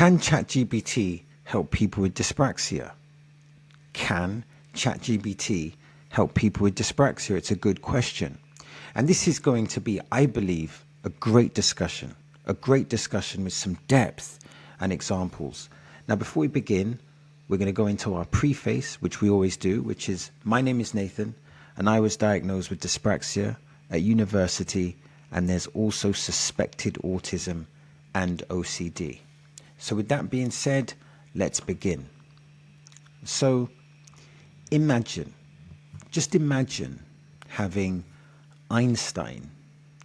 Can ChatGPT help people with dyspraxia? Can ChatGPT help people with dyspraxia? It's a good question. And this is going to be, I believe, a great discussion with some depth and examples. Now, before we begin, we're going to go into our preface, which we always do, which is, my name is Nathan, and I was diagnosed with dyspraxia at university, and there's also suspected autism and OCD. So with that being said, let's begin. So just imagine having Einstein,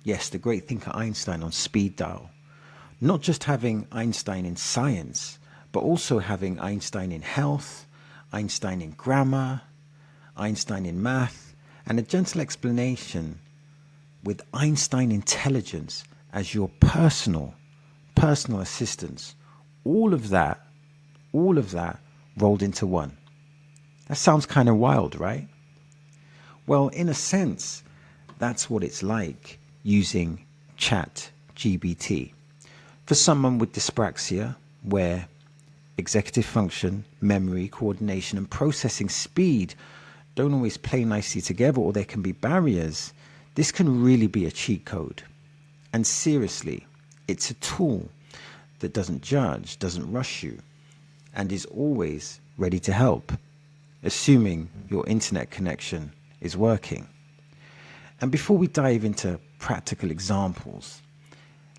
yes, the great thinker Einstein on speed dial, not just having Einstein in science, but also having Einstein in health, Einstein in grammar, Einstein in math, and a gentle explanation with Einstein intelligence as your personal assistance. All of that rolled into one. That sounds kind of wild, right? Well, in a sense, that's what it's like using ChatGPT. For someone with dyspraxia, where executive function, memory, coordination, and processing speed don't always play nicely together, or there can be barriers, this can really be a cheat code. And seriously, it's a tool that doesn't judge, doesn't rush you, and is always ready to help, assuming your internet connection is working. And before we dive into practical examples,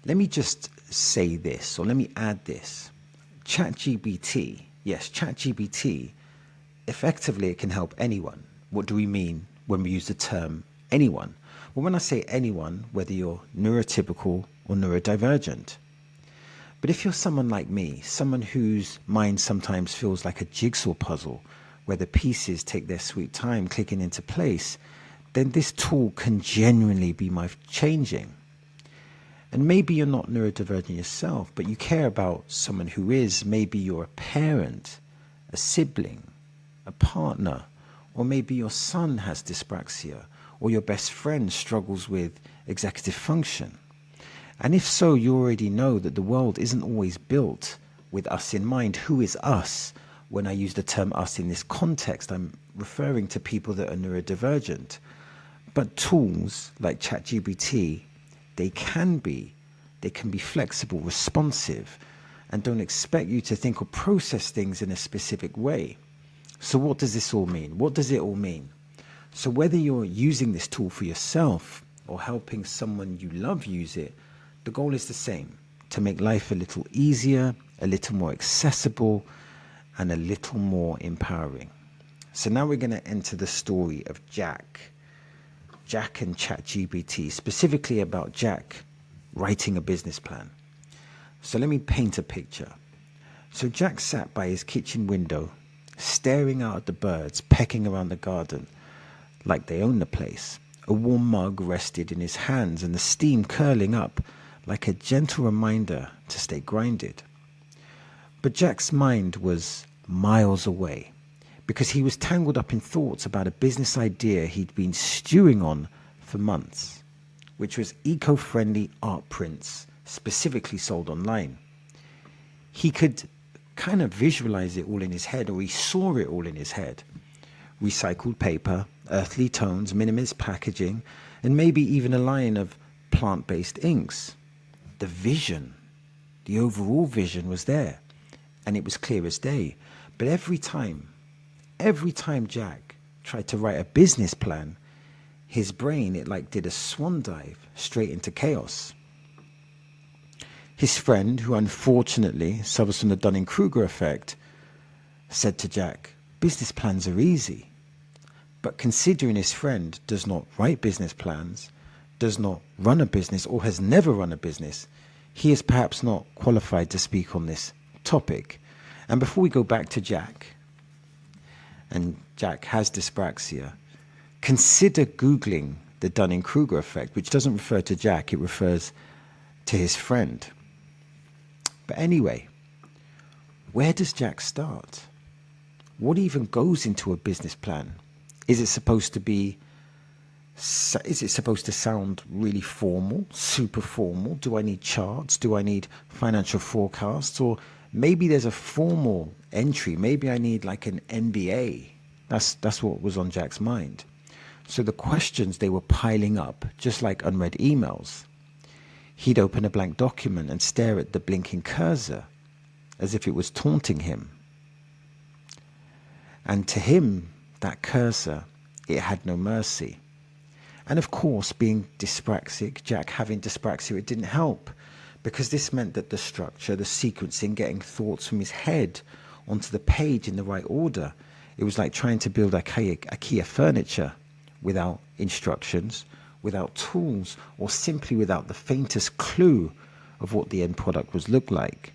let me just say this, or let me add this. ChatGPT, effectively it can help anyone. What do we mean when we use the term anyone? Well, when I say anyone, whether you're neurotypical or neurodivergent. But if you're someone like me, someone whose mind sometimes feels like a jigsaw puzzle, where the pieces take their sweet time clicking into place, then this tool can genuinely be life-changing. And maybe you're not neurodivergent yourself, but you care about someone who is. Maybe you're a parent, a sibling, a partner, or maybe your son has dyspraxia, or your best friend struggles with executive function. And if so, you already know that the world isn't always built with us in mind. Who is us? When I use the term us in this context, I'm referring to people that are neurodivergent. But tools like ChatGPT, they can be flexible, responsive, and don't expect you to think or process things in a specific way. So what does this all mean? What does it all mean? So whether you're using this tool for yourself or helping someone you love use it, the goal is the same: to make life a little easier, a little more accessible, and a little more empowering. So now we're going to enter the story of Jack and ChatGPT, specifically about Jack writing a business plan. So let me paint a picture. So Jack sat by his kitchen window, staring out at the birds pecking around the garden like they own the place. A warm mug rested in his hands, and the steam curling up like a gentle reminder to stay grounded. But Jack's mind was miles away, because he was tangled up in thoughts about a business idea he'd been stewing on for months, which was eco-friendly art prints, specifically sold online. He could kind of visualize it all in his head, or he saw it all in his head. Recycled paper, earthly tones, minimalist packaging, and maybe even a line of plant-based inks. The vision, the overall vision was there, and it was clear as day. But every time Jack tried to write a business plan, his brain, it did a swan dive straight into chaos. His friend, who unfortunately suffers from the Dunning-Kruger effect, said to Jack, "Business plans are easy." But considering his friend does not write business plans, does not run a business, or has never run a business, he is perhaps not qualified to speak on this topic. And before we go back to Jack, and Jack has dyspraxia, consider Googling the Dunning-Kruger effect, which doesn't refer to Jack, it refers to his friend. But anyway, where does Jack start? What even goes into a business plan? Is it supposed to be Is it supposed to sound really formal, super formal? Do I need charts? Do I need financial forecasts? Or maybe there's a formal entry. Maybe I need like an MBA. That's what was on Jack's mind. So the questions, they were piling up, just like unread emails. He'd open a blank document and stare at the blinking cursor as if it was taunting him. And to him, that cursor, it had no mercy. And of course, being dyspraxic, Jack having dyspraxia, it didn't help, because this meant that the structure, the sequencing, getting thoughts from his head onto the page in the right order, it was like trying to build IKEA furniture without instructions, without tools, or simply without the faintest clue of what the end product was look like.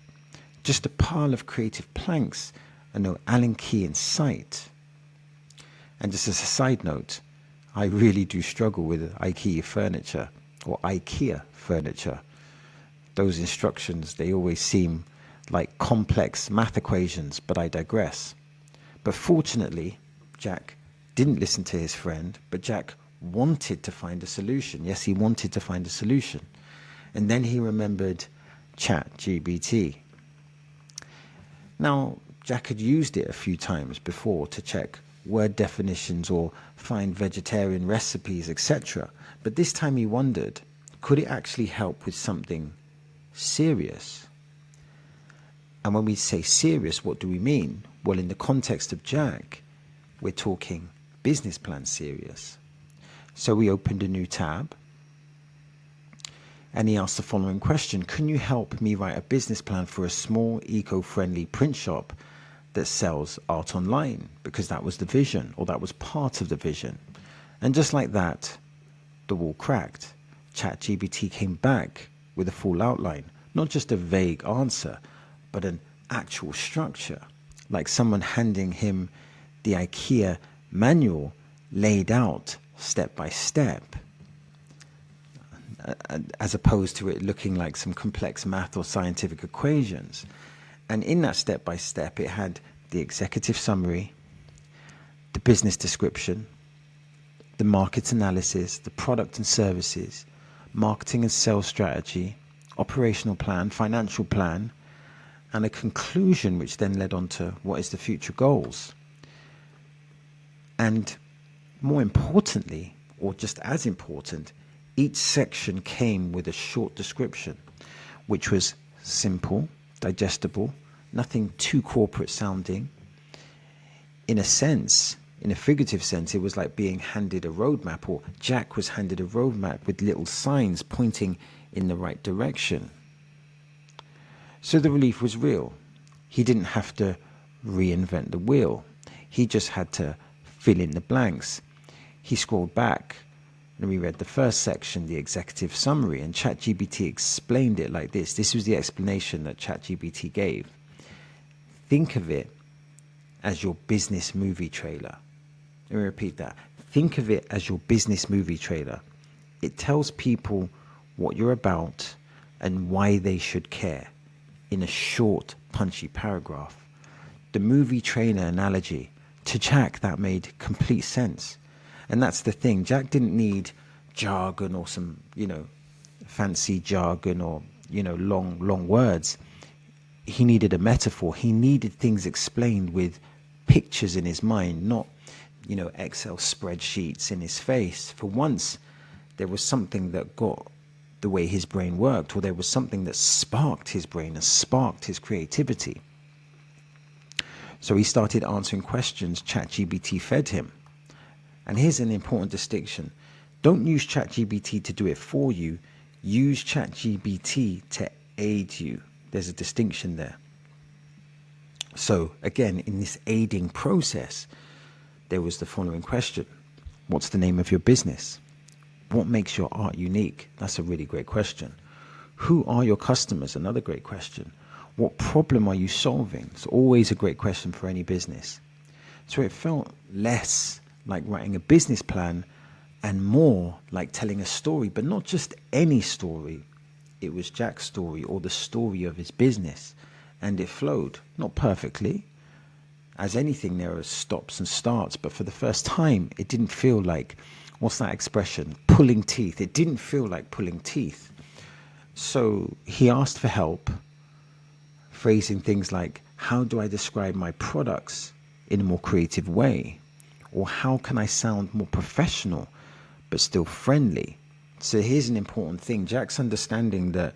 Just a pile of creative planks and no Allen key in sight. And just as a side note, I really do struggle with IKEA furniture or IKEA furniture. Those instructions, they always seem like complex math equations, but I digress. But fortunately, Jack didn't listen to his friend, but Jack wanted to find a solution. Yes, he wanted to find a solution. And then he remembered ChatGPT. Now, Jack had used it a few times before to check word definitions or find vegetarian recipes, etc. But this time he wondered, could it actually help with something serious? And when we say serious, what do we mean? Well, in the context of Jack, we're talking business plan serious. So we opened a new tab and he asked the following question: can you help me write a business plan for a small eco-friendly print shop that sells art online? Because that was the vision, or that was part of the vision. And just like that, the wall cracked. ChatGPT came back with a full outline, not just a vague answer, but an actual structure, like someone handing him the IKEA manual laid out step by step, as opposed to it looking like some complex math or scientific equations. And in that step by step, it had the executive summary, the business description, the market analysis, the product and services, marketing and sales strategy, operational plan, financial plan, and a conclusion which then led on to what is the future goals. And more importantly, or just as important, each section came with a short description, which was simple, digestible, nothing too corporate sounding. In a sense, in a figurative sense, it was like being handed a roadmap, or Jack was handed a roadmap with little signs pointing in the right direction. So the relief was real. He didn't have to reinvent the wheel. He just had to fill in the blanks. He scrolled back and reread the first section, the executive summary, and ChatGPT explained it like this. This was the explanation that ChatGPT gave. Think of it as your business movie trailer. Let me repeat that. Think of it as your business movie trailer. It tells people what you're about and why they should care in a short, punchy paragraph. The movie trailer analogy, to Jack, that made complete sense. And that's the thing. Jack didn't need jargon or some, fancy jargon or, long words. He needed a metaphor. He needed things explained with pictures in his mind, not, Excel spreadsheets in his face. For once, there was something that got the way his brain worked, or there was something that sparked his brain and sparked his creativity. So he started answering questions ChatGPT fed him. And here's an important distinction. Don't use ChatGPT to do it for you. Use ChatGPT to aid you. There's a distinction there. So again, in this aiding process, there was the following question. What's the name of your business? What makes your art unique? That's a really great question. Who are your customers? Another great question. What problem are you solving? It's always a great question for any business. So it felt less like writing a business plan and more like telling a story, but not just any story. It was Jack's story, or the story of his business, and it flowed, not perfectly. As anything, there are stops and starts, but for the first time, it didn't feel like what's that expression? Pulling teeth. It didn't feel like pulling teeth. So he asked for help, phrasing things like, how do I describe my products in a more creative way? Or how can I sound more professional but still friendly? So here's an important thing. Jack's understanding that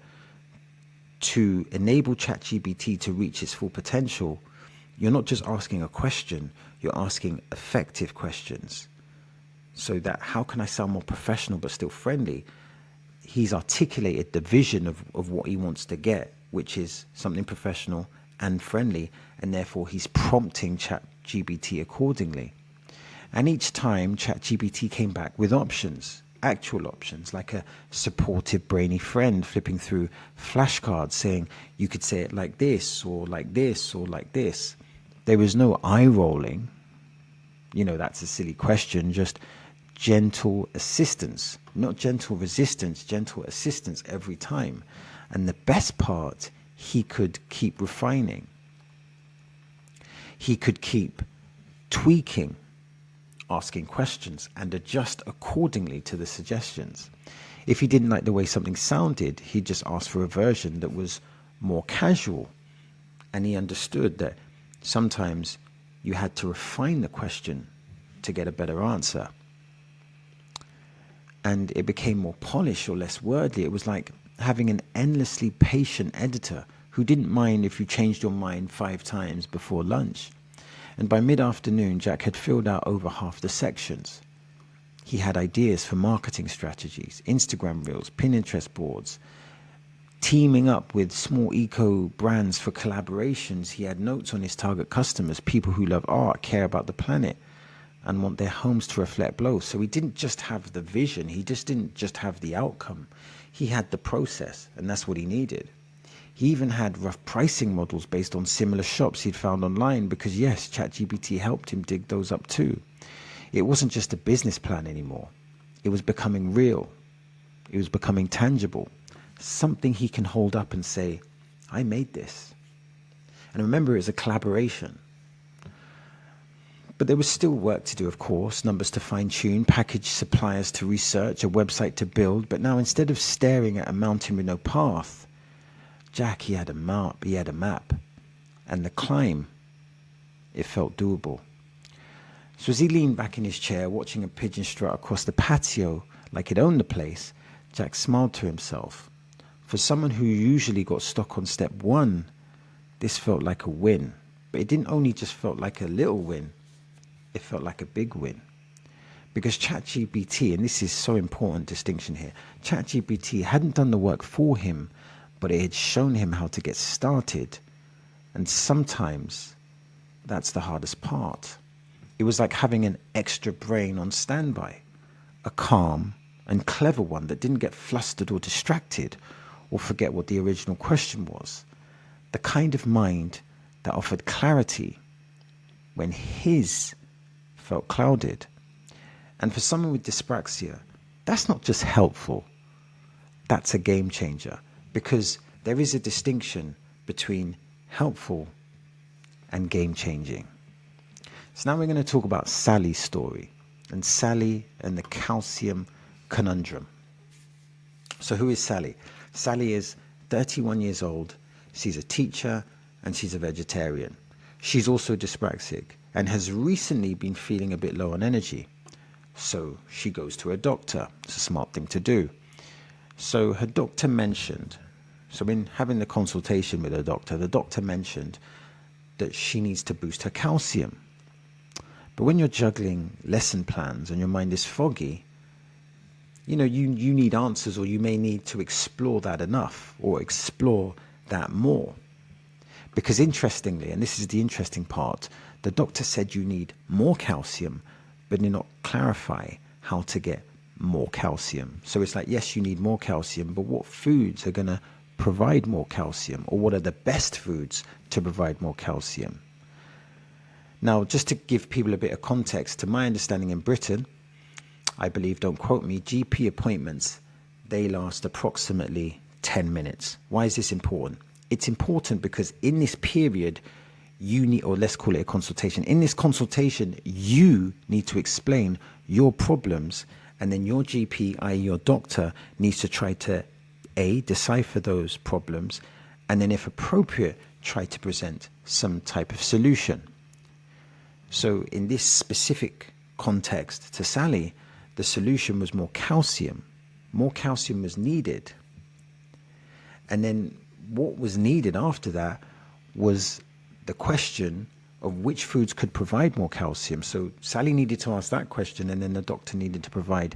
to enable ChatGPT to reach its full potential, you're not just asking a question, you're asking effective questions. So that how can I sound more professional but still friendly? He's articulated the vision of what he wants to get, which is something professional and friendly, and therefore he's prompting ChatGPT accordingly. And each time ChatGPT came back with options, actual options, like a supportive, brainy friend flipping through flashcards saying, you could say it like this, or like this, or like this. There was no eye rolling. That's a silly question, just gentle assistance, not gentle resistance, gentle assistance every time. And the best part, he could keep refining. He could keep tweaking, asking questions, and adjust accordingly to the suggestions. If he didn't like the way something sounded, he'd just ask for a version that was more casual. And he understood that sometimes you had to refine the question to get a better answer. And it became more polished or less worldly. It was like having an endlessly patient editor who didn't mind if you changed your mind 5 times before lunch. And by mid-afternoon, Jack had filled out over half the sections. He had ideas for marketing strategies, Instagram reels, Pinterest boards, teaming up with small eco brands for collaborations. He had notes on his target customers, people who love art, care about the planet, and want their homes to reflect both. So he didn't just have the vision, he just didn't just have the outcome. He had the process, and that's what he needed. He even had rough pricing models based on similar shops he'd found online because, yes, ChatGPT helped him dig those up too. It wasn't just a business plan anymore. It was becoming real. It was becoming tangible. Something he can hold up and say, I made this. And remember, it was a collaboration. But there was still work to do, of course, numbers to fine-tune, package suppliers to research, a website to build. But now instead of staring at a mountain with no path, Jack, he had a map. And the climb, it felt doable. So as he leaned back in his chair, watching a pigeon strut across the patio like it owned the place, Jack smiled to himself. For someone who usually got stuck on step 1, this felt like a win. But it didn't only just felt like a little win, it felt like a big win. Because ChatGPT, and this is so important distinction here, ChatGPT hadn't done the work for him, but it had shown him how to get started. And sometimes that's the hardest part. It was like having an extra brain on standby, a calm and clever one that didn't get flustered or distracted or forget what the original question was. The kind of mind that offered clarity when his felt clouded. And for someone with dyspraxia, that's not just helpful, that's a game changer, because there is a distinction between helpful and game changing. So now we're going to talk about Sally's story, and Sally and the calcium conundrum. So who is Sally? Sally is 31 years old. She's a teacher and she's a vegetarian. She's also dyspraxic and has recently been feeling a bit low on energy. So she goes to a doctor. It's a smart thing to do. So her doctor mentioned, so in having the consultation with her doctor, the doctor mentioned that she needs to boost her calcium. But when you're juggling lesson plans and your mind is foggy, you need answers, or you may need to explore that enough or explore that more. Because interestingly, and this is the interesting part, the doctor said you need more calcium, but did not clarify how to get more calcium. So it's like, yes, you need more calcium, but what foods are going to provide more calcium, or what are the best foods to provide more calcium? Now, just to give people a bit of context, to my understanding in Britain, I believe, don't quote me, GP appointments, they last approximately 10 minutes. Why is this important? It's important because in this period, you need, or let's call it a consultation. In this consultation, you need to explain your problems And then your GP, i.e. your doctor, needs to try to A, decipher those problems, and then if appropriate, try to present some type of solution. So in this specific context to Sally, the solution was more calcium. More calcium was needed. And then what was needed after that was the question of which foods could provide more calcium. So Sally needed to ask that question, and then the doctor needed to provide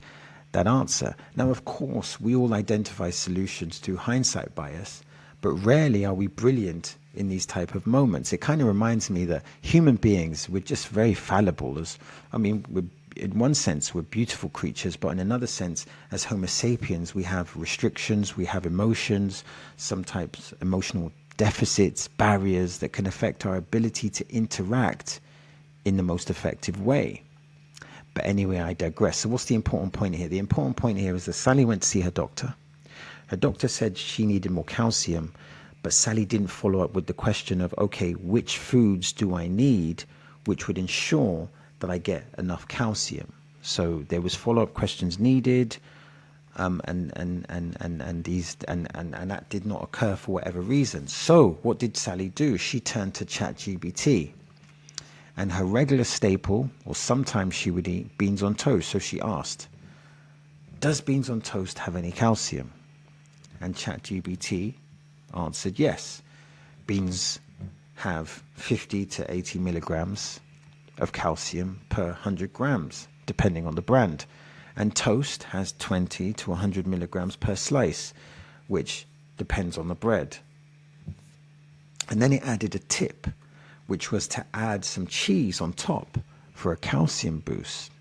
that answer. Now, of course, we all identify solutions through hindsight bias, but rarely are we brilliant in these type of moments. It kind of reminds me that human beings, we're just very fallible. In one sense, we're beautiful creatures, but in another sense, as Homo sapiens, we have restrictions, we have emotions, sometimes emotional deficits, barriers that can affect our ability to interact in the most effective way. But anyway, I digress. So what's the important point here? The important point here is that Sally went to see her doctor. Her doctor said she needed more calcium, but Sally didn't follow up with the question of, okay, which foods do I need which would ensure that I get enough calcium? So there was follow-up questions needed, and that did not occur for whatever reason. So what did Sally do? She turned to ChatGPT, and her regular staple, or sometimes she would eat beans on toast. So she asked, does beans on toast have any calcium? And ChatGPT answered yes. Beans have 50 to 80 milligrams of calcium per 100 grams, depending on the brand. And toast has 20 to 100 milligrams per slice, which depends on the bread. And then it added a tip, which was to add some cheese on top for a calcium boost.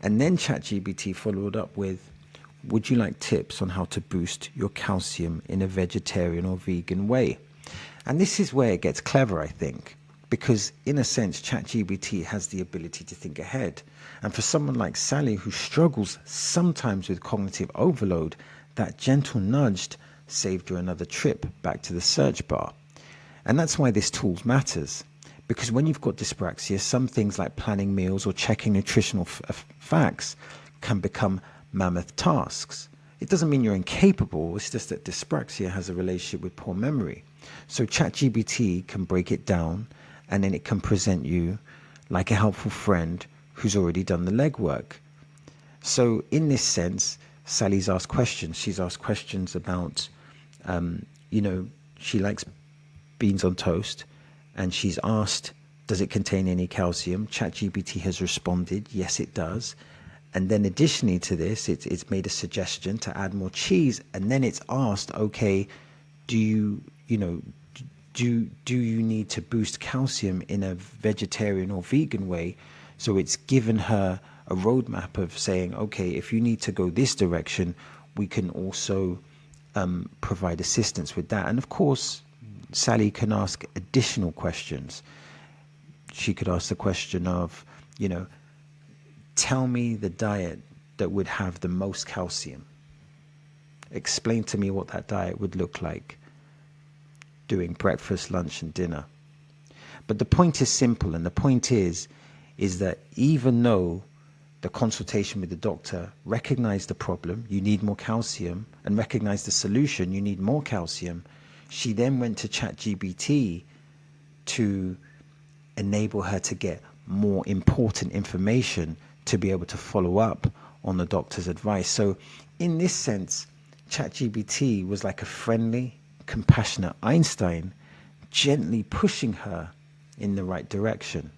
And then ChatGPT followed up with, would you like tips on how to boost your calcium in a vegetarian or vegan way? And this is where it gets clever, I think, because in a sense, ChatGPT has the ability to think ahead. And for someone like Sally, who struggles sometimes with cognitive overload, that gentle nudge saved her another trip back to the search bar. And that's why this tool matters. Because when you've got dyspraxia, some things like planning meals or checking nutritional facts can become mammoth tasks. It doesn't mean you're incapable, it's just that dyspraxia has a relationship with poor memory. So ChatGPT can break it down, and then it can present you like a helpful friend who's already done the legwork. So in this sense, Sally's asked questions. She's asked questions about, she likes beans on toast, and she's asked, does it contain any calcium? ChatGPT has responded, yes, it does. And then additionally to this, it's made a suggestion to add more cheese, and then it's asked, okay, do you need to boost calcium in a vegetarian or vegan way? So it's given her a roadmap of saying, okay, if you need to go this direction, we can also provide assistance with that. And of course, Sally can ask additional questions. She could ask the question of, tell me the diet that would have the most calcium. Explain to me what that diet would look like doing breakfast, lunch, and dinner. But the point is simple, and the point is that even though the consultation with the doctor recognized the problem, you need more calcium, and recognized the solution, you need more calcium, she then went to ChatGPT to enable her to get more important information to be able to follow up on the doctor's advice. So in this sense, ChatGPT was like a friendly, compassionate Einstein, gently pushing her in the right direction.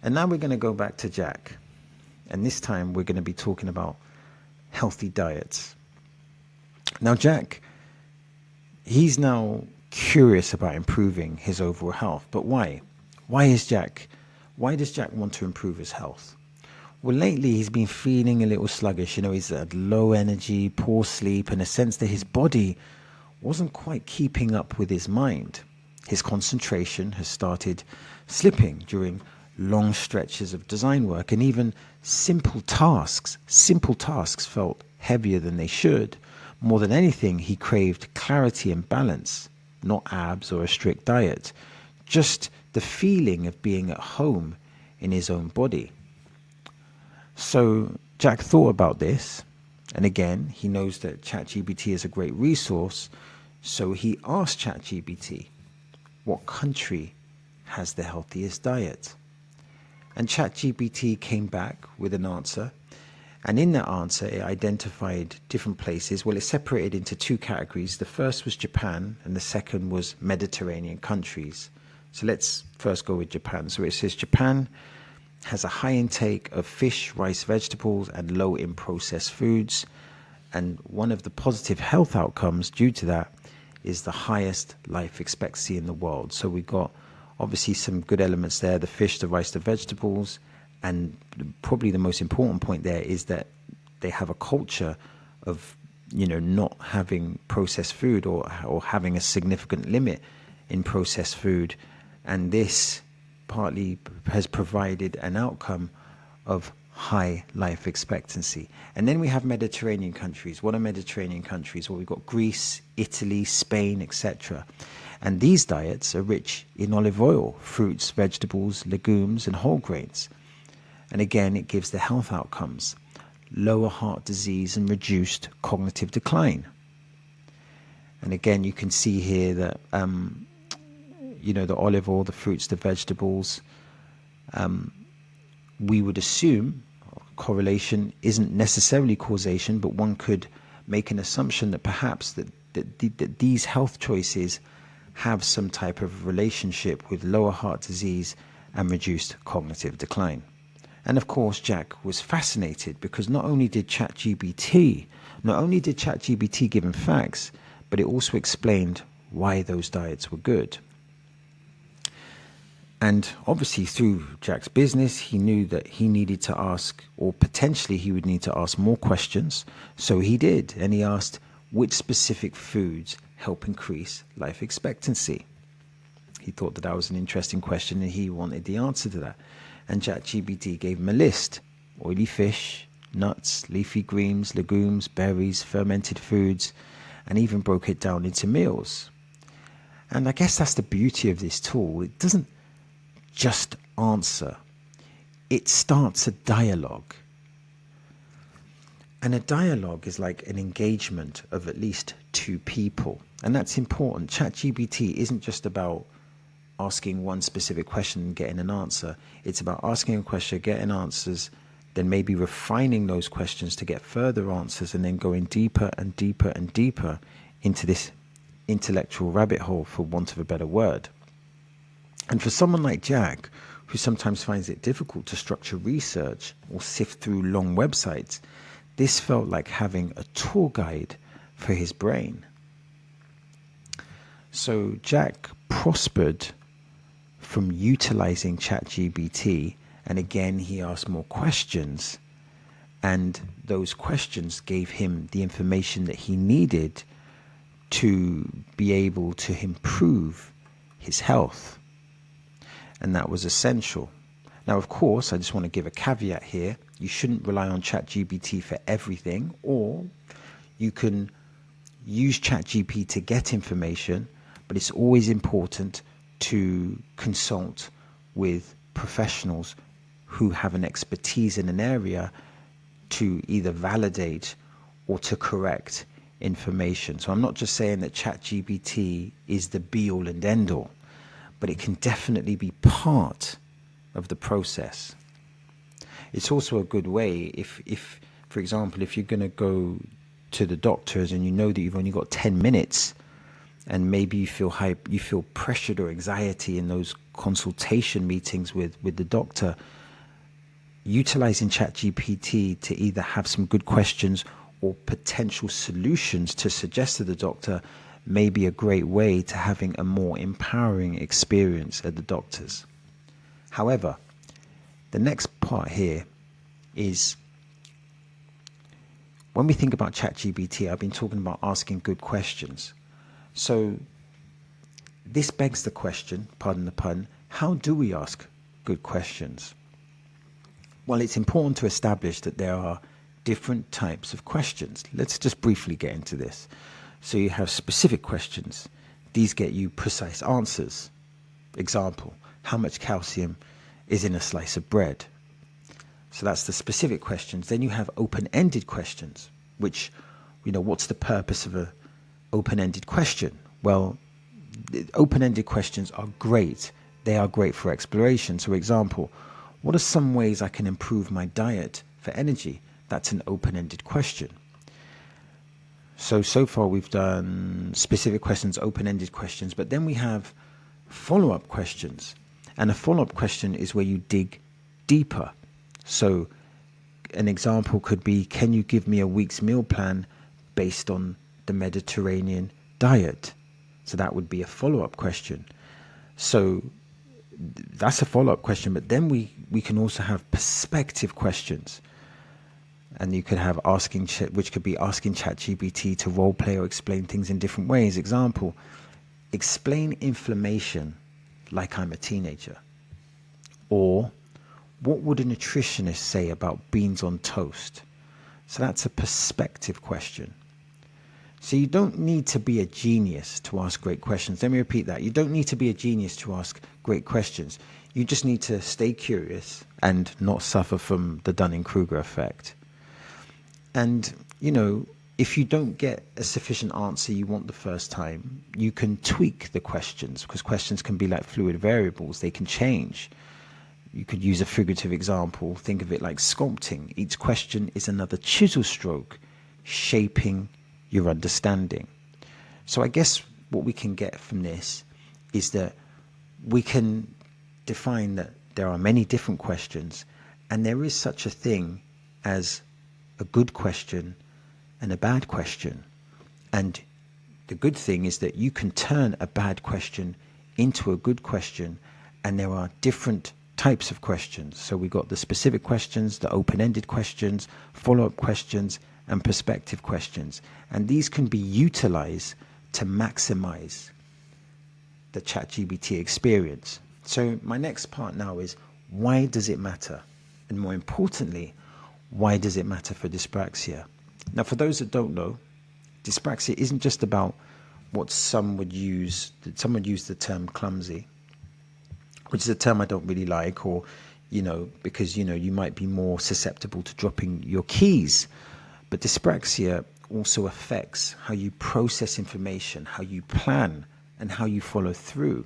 And now we're going to go back to Jack. And this time we're going to be talking about healthy diets. Now Jack, he's now curious about improving his overall health. But why? Why does Jack want to improve his health? Well, lately he's been feeling a little sluggish. He's at low energy, poor sleep, and a sense that his body wasn't quite keeping up with his mind. His concentration has started slipping during long stretches of design work, and even simple tasks felt heavier than they should. More than anything, he craved clarity and balance, not abs or a strict diet, just the feeling of being at home in his own body. So Jack thought about this, and again, he knows that ChatGPT is a great resource, so he asked ChatGPT, what country has the healthiest diet? And ChatGPT came back with an answer, and in that answer, it identified different places. Well, it separated into two categories. The first was Japan, and the second was Mediterranean countries. So let's first go with Japan. So it says Japan has a high intake of fish, rice, vegetables, and low in processed foods. And one of the positive health outcomes due to that is the highest life expectancy in the world. So we've got obviously some good elements there, the fish, the rice, the vegetables. And probably the most important point there is that they have a culture of, not having processed food or having a significant limit in processed food. And this partly has provided an outcome of high life expectancy. And then we have Mediterranean countries. What are Mediterranean countries? Well, we've got Greece, Italy, Spain, etc. And these diets are rich in olive oil, fruits, vegetables, legumes, and whole grains. And again, it gives the health outcomes: lower heart disease and reduced cognitive decline. And again, you can see here that, the olive oil, the fruits, the vegetables, we would assume correlation isn't necessarily causation, but one could make an assumption that perhaps that these health choices have some type of relationship with lower heart disease and reduced cognitive decline. And of course, Jack was fascinated because not only did ChatGPT give him facts, but it also explained why those diets were good. And obviously through Jack's business, he knew that he needed to ask, or potentially he would need to ask more questions. So he did, and he asked, which specific foods help increase life expectancy? He thought that was an interesting question and he wanted the answer to that. And ChatGPT gave him a list: oily fish, nuts, leafy greens, legumes, berries, fermented foods, and even broke it down into meals. And I guess that's the beauty of this tool. It doesn't just answer, it starts a dialogue. And a dialogue is like an engagement of at least two people. And that's important. ChatGPT isn't just about asking one specific question and getting an answer. It's about asking a question, getting answers, then maybe refining those questions to get further answers, and then going deeper and deeper and deeper into this intellectual rabbit hole, for want of a better word. And for someone like Jack, who sometimes finds it difficult to structure research or sift through long websites, this felt like having a tour guide for his brain. So Jack prospered from utilizing ChatGPT, and again he asked more questions, and those questions gave him the information that he needed to be able to improve his health, and that was essential. Now, of course, I just want to give a caveat here. You shouldn't rely on ChatGPT for everything, or you can use ChatGPT to get information, but it's always important to consult with professionals who have an expertise in an area to either validate or to correct information. So I'm not just saying that ChatGPT is the be-all and end-all, but it can definitely be part of the process. It's also a good way if for example, if you're going to go to the doctors and you know that you've only got 10 minutes, and maybe you feel pressured or anxiety in those consultation meetings with the doctor, utilizing ChatGPT to either have some good questions or potential solutions to suggest to the doctor may be a great way to having a more empowering experience at the doctor's. However, the next part here is, when we think about ChatGPT, I've been talking about asking good questions. So this begs the question, pardon the pun, how do we ask good questions? Well, it's important to establish that there are different types of questions. Let's just briefly get into this. So you have specific questions. These get you precise answers. Example, how much calcium is in a slice of bread? So that's the specific questions. Then you have open-ended questions, which, what's the purpose of a open-ended question? Well, open-ended questions are great. They are great for exploration. So, example, what are some ways I can improve my diet for energy? That's an open-ended question. So far we've done specific questions, open-ended questions, but then we have follow-up questions. And a follow-up question is where you dig deeper. So an example could be, can you give me a week's meal plan based on the Mediterranean diet? So that would be a follow-up question. So that's a follow-up question, but then we can also have perspective questions. And you could have which could be asking ChatGPT to role play or explain things in different ways. Example, explain inflammation like I'm a teenager. Or, what would a nutritionist say about beans on toast? So that's a perspective question. So you don't need to be a genius to ask great questions. Let me repeat that. You don't need to be a genius to ask great questions. You just need to stay curious and not suffer from the Dunning-Kruger effect. And, if you don't get a sufficient answer you want the first time, you can tweak the questions, because questions can be like fluid variables. They can change. You could use a figurative example. Think of it like sculpting. Each question is another chisel stroke, shaping your understanding. So I guess what we can get from this is that we can define that there are many different questions, and there is such a thing as a good question and a bad question. And the good thing is that you can turn a bad question into a good question, and there are different types of questions. So we got the specific questions, the open-ended questions, follow-up questions, and perspective questions. And these can be utilized to maximize the ChatGPT experience. So my next part now is, why does it matter? And more importantly, why does it matter for dyspraxia? Now, for those that don't know, dyspraxia isn't just about what some would use the term clumsy, which is a term I don't really like, or, because, you might be more susceptible to dropping your keys. But dyspraxia also affects how you process information, how you plan, and how you follow through.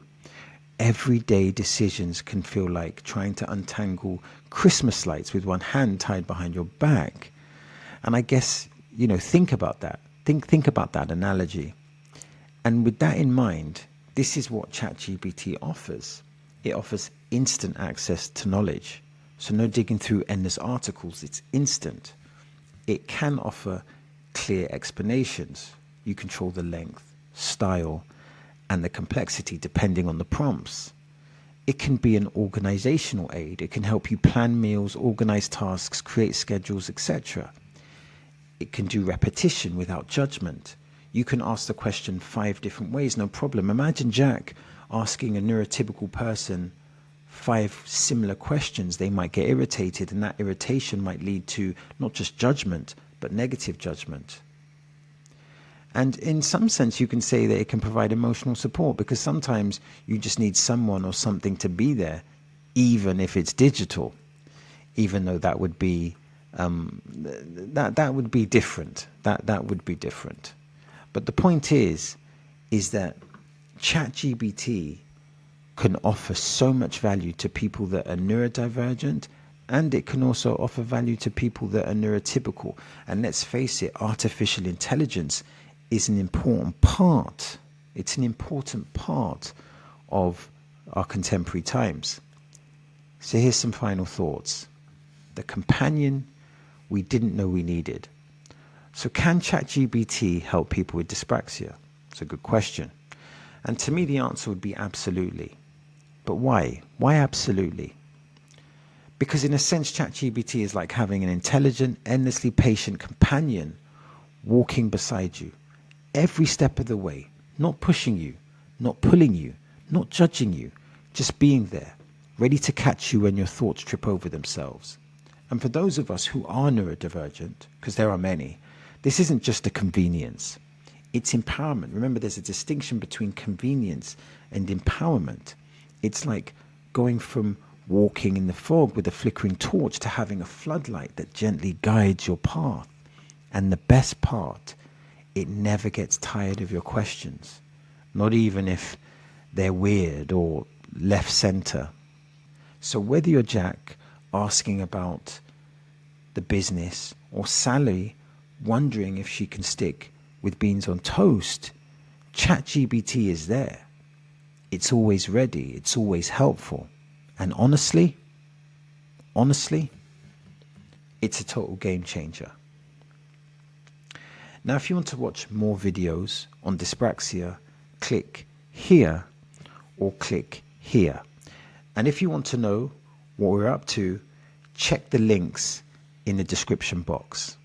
Everyday decisions can feel like trying to untangle Christmas lights with one hand tied behind your back. And I guess, think about that. Think about that analogy. And with that in mind, this is what ChatGPT offers. It offers instant access to knowledge. So no digging through endless articles, it's instant. It can offer clear explanations. You control the length, style, and the complexity depending on the prompts. It can be an organizational aid. It can help you plan meals, organize tasks, create schedules, etc. It can do repetition without judgment. You can ask the question 5 different ways, no problem. Imagine Jack asking a neurotypical person 5 similar questions. They might get irritated, and that irritation might lead to not just judgment, but negative judgment. And in some sense, you can say that it can provide emotional support, because sometimes you just need someone or something to be there, even if it's digital, even though that would be that would be different. That would be different. But the point is that ChatGPT can offer so much value to people that are neurodivergent, and it can also offer value to people that are neurotypical. And let's face it, artificial intelligence is an important part. It's an important part of our contemporary times. So here's some final thoughts. The companion we didn't know we needed. So can ChatGPT help people with dyspraxia? It's a good question. And to me, the answer would be absolutely. But why? Why absolutely? Because in a sense, ChatGPT is like having an intelligent, endlessly patient companion walking beside you every step of the way, not pushing you, not pulling you, not judging you, just being there, ready to catch you when your thoughts trip over themselves. And for those of us who are neurodivergent, because there are many, this isn't just a convenience, it's empowerment. Remember, there's a distinction between convenience and empowerment. It's like going from walking in the fog with a flickering torch to having a floodlight that gently guides your path. And the best part, it never gets tired of your questions, not even if they're weird or left center. So whether you're Jack asking about the business or Sally wondering if she can stick with beans on toast, ChatGPT is there. It's always ready. It's always helpful. And honestly, it's a total game changer. Now, if you want to watch more videos on dyspraxia, click here or click here. And if you want to know what we're up to, check the links in the description box.